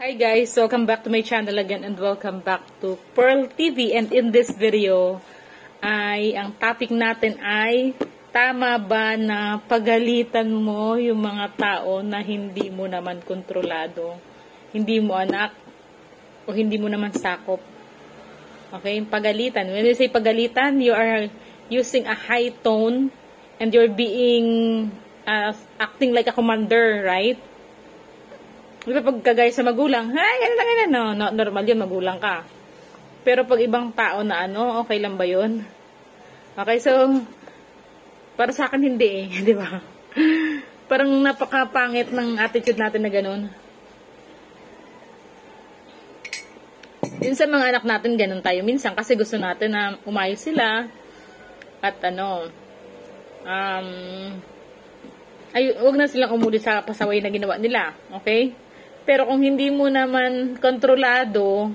Hi guys, welcome back to my channel again and welcome back to Pearl TV. And in this video ang topic natin ay tama ba na pagalitan mo yung mga tao na hindi mo naman kontrolado, hindi mo anak o hindi mo naman sakop. Okay, pagalitan. When you say pagalitan, you are using a high tone and you're being acting like a commander, right? Di ba pag kagaya sa magulang, ay, ganun, no, normal yun, magulang ka. Pero pag ibang tao na okay lang ba yun? Okay, so, para sa akin hindi di ba? Parang napakapangit ng attitude natin na ganun. Yun sa mga anak natin, ganun tayo minsan, kasi gusto natin na umayos sila, at wag na silang umuli sa pasaway na ginawa nila, okay? Pero kung hindi mo naman kontrolado,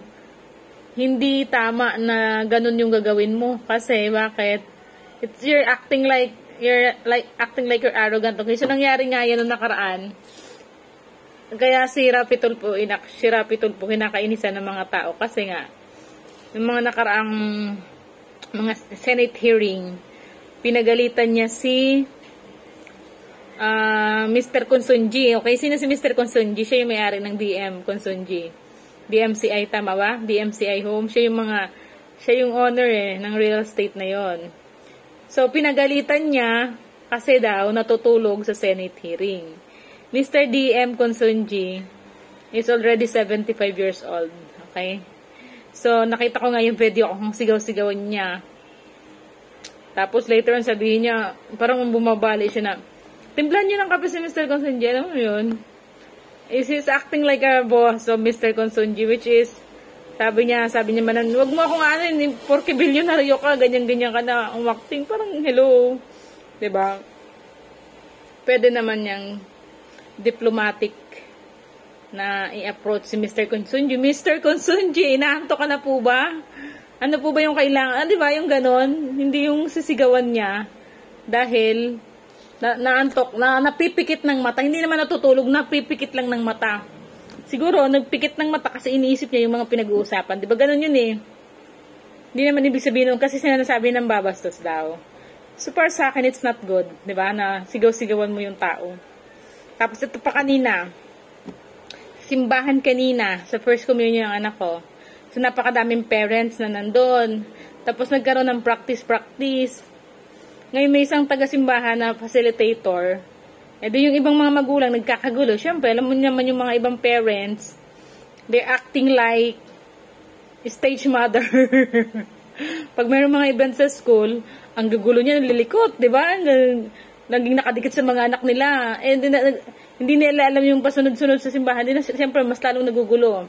hindi tama na ganun yung gagawin mo. Kasi, bakit? You're acting like you're arrogant. Okay, so nangyari nga yan nung nakaraan. Kaya si Rapi Tulfo kinakainisan ng mga tao. Kasi nga, yung mga nakaraang mga Senate hearing, pinagalitan niya si Mr. Consunji. Okay, sino si Mr. Consunji? Siya yung may-ari ng DM Consunji. DMCI, tama ba? DMCI Home. Siya yung owner ng real estate na yon. So, pinagalitan niya kasi daw natutulog sa Senate hearing. Mr. DM Consunji is already 75 years old. Okay? So, nakita ko nga yung video kung sigaw-sigawan niya. Tapos, later on sabihin niya, parang bumabali siya na, timplan niyo ng kape si Mr. Consunji. Alam mo yun? He's acting like a boss of Mr. Consunji, which is, sabi niya manan, wag mo akong porque bilyonaryo ka, ganyan-ganyan ka na umakting. Parang, hello. Diba? Pwede naman yung diplomatic na i-approach si Mr. Consunji. Mr. Consunji, inaanto ka na po ba? Ano po ba yung kailangan? Diba yung ganon? Hindi yung sisigawan niya dahil naantok, napipikit ng mata. Hindi naman natutulog, napipikit lang ng mata. Siguro, nagpikit ng mata kasi iniisip niya yung mga pinag-uusapan. Diba ganun yun eh. Hindi naman ibig sabihin nun kasi sinasabi ng babastos daw. So, para sa akin, it's not good. Diba? Na sigaw-sigawan mo yung tao. Tapos ito pa kanina, simbahan kanina, sa first communion ng anak ko. So, napakadaming parents na nandun. Tapos nagkaroon ng practice. Ngayon may isang taga-simbahan na facilitator. E di yung ibang mga magulang nagkakagulo. Siyempre, alam mo naman yung mga ibang parents, they're acting like stage mother. Pag mayroong mga event sa school, ang gugulo niya nalilikot, di ba? Naging nakadikit sa mga anak nila. Eh, hindi nila alam yung pasunod-sunod sa simbahan. Siyempre, mas lalong nagugulo.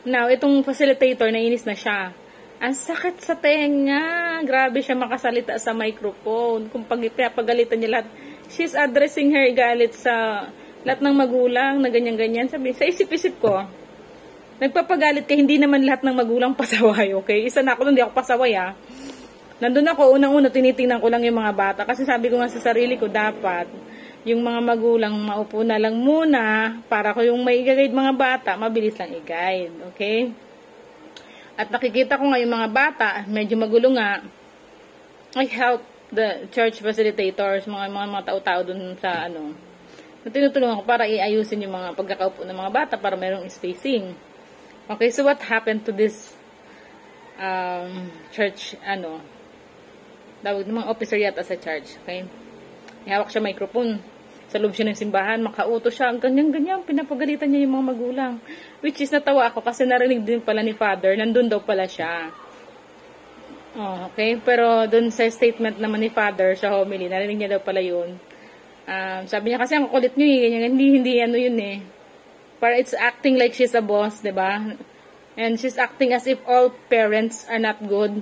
Now, itong facilitator, nainis na siya. Ang sakit sa tenga. Grabe siya makasalita sa microphone. Kung pagalitan niya lahat. She's addressing her galit sa lahat ng magulang na ganyan-ganyan. Sabi, sa isip-isip ko, nagpapagalit ka, hindi naman lahat ng magulang pasaway, okay? Isa na ako, hindi ako pasaway, Nandun ako, unang-una, tinitingnan ko lang yung mga bata. Kasi sabi ko nga sa sarili ko, dapat, yung mga magulang maupo na lang muna para ko yung may i-guide mga bata, mabilis lang i-guide, okay? At nakikita ko nga yung mga bata, medyo magulo nga. I help the church facilitators, mga tao-tao dun sa na tinutulungan ko para iayusin yung mga pagkakaupo ng mga bata para mayroong spacing. Okay, so what happened to this church, tawag ng mga officer yata sa church, okay? Ihawak siya microphone. Sa loob siya ng simbahan, makauto siya, ganyan-ganyan, pinapagalitan niya yung mga magulang. Which is, natawa ako kasi narinig din pala ni Father, nandun daw pala siya. Oh, okay? Pero dun sa statement naman ni Father sa homily, narinig niya daw pala yun. Sabi niya kasi, ang kulit niyo ganyan, hindi yun eh. Para it's acting like she's a boss, diba? And she's acting as if all parents are not good.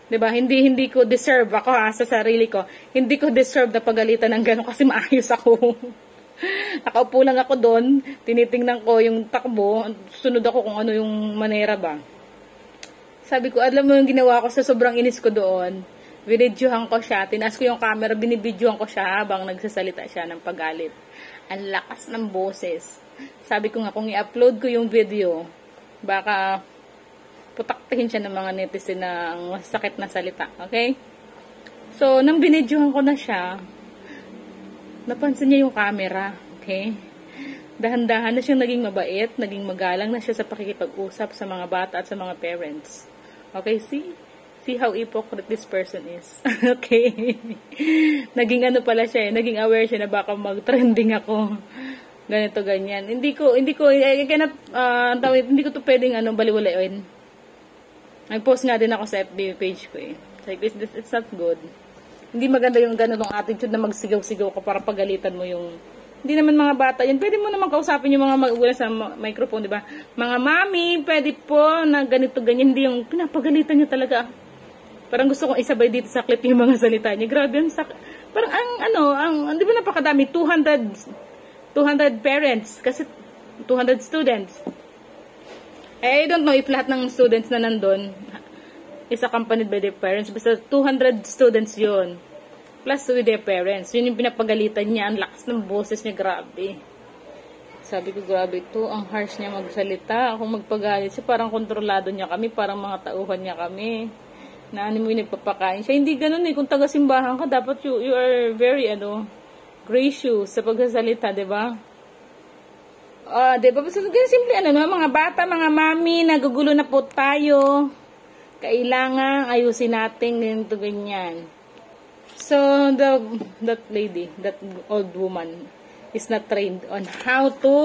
Diba? Hindi ko deserve ako sa sarili ko. Hindi ko deserve na pagalitan ng gano'n kasi maayos ako. Nakaupo lang ako doon, tinitingnan ko yung takbo, sunod ako kung ano yung manera ba. Sabi ko, alam mo yung ginawa ko sa sobrang inis ko doon, binidyohan ko siya, tinaas ko yung camera, binibidyohan ko siya habang nagsasalita siya ng paggalit. Ang lakas ng boses. Sabi ko nga, kung i-upload ko yung video, baka putaktihin siya ng mga netizen na ang sakit na salita. Okay? So, nang binidyohan ko na siya, napansin niya yung camera. Okay? Dahan-dahan na siyang naging mabait, naging magalang na siya sa pakikipag-usap sa mga bata at sa mga parents. Okay? See how hypocrite this person is. Okay? Naging ano pala siya eh, naging aware siya na baka mag-trending ako. Ganito, ganyan. Hindi ko to pwedeng baliwalain. Nag-post nga din ako sa FB page ko eh. Like, it's not good. Hindi maganda yung ganitong attitude na magsigaw-sigaw ka para pagalitan mo yung... Hindi naman mga bata yun. Pwede mo naman kausapin yung mga magulang sa microphone, di ba? Mga mami, pwede po na ganito, ganyan. Hindi yung pinapagalitan niya talaga. Parang gusto kong isabay dito sa clip yung mga salita niya. Grabe yung parang di ba napakadami? 200 parents. Kasi 200 students. I don't know if lahat ng students na nandun is accompanied by their parents. Basta 200 students yun. Plus with their parents. Yun yung pinapagalitan niya. Ang lakas ng boses niya. Grabe. Sabi ko, grabe ito. Ang harsh niya magsalita. Kung magpagalit siya, parang kontrolado niya kami. Parang mga tauhan niya kami. Na ano mo yung nagpapakain siya. Hindi ganun eh. Kung taga-simbahan ka, dapat you are very, gracious sa pagsasalita, diba? Diba? Basta ganun simple, mga bata, mga mami, nagugulo na po tayo. Kailangan ayusin natin ganito, ganyan. So, that lady, that old woman, is not trained on how to